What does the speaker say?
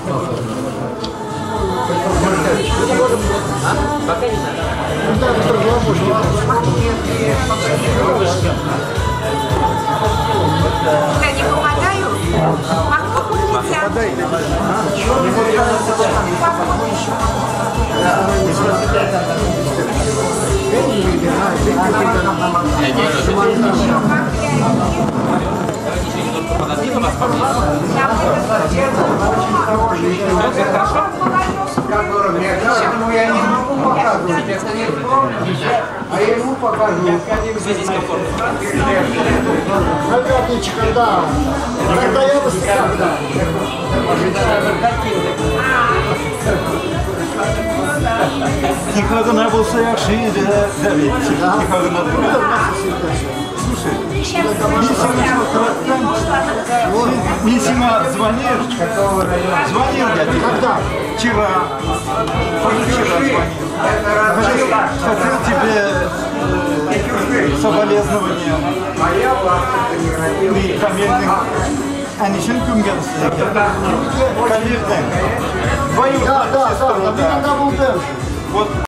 Пока не надо. Я не попадаю. Морковку нельзя. Подожди, у нас поближе. Поэтому я не могу показывать. А я ему покажу. Здесь комфортно. Опятничек, да. Когда я выступал, да. Никогда был совершен, никогда. Слушай, Мисима звонил я тебе. Когда? Вчера. Позавчера звонил. Хотел тебе соболезнования. И камерных. Они еще не кумгенцы. Камерных. Да, да, да. Вот.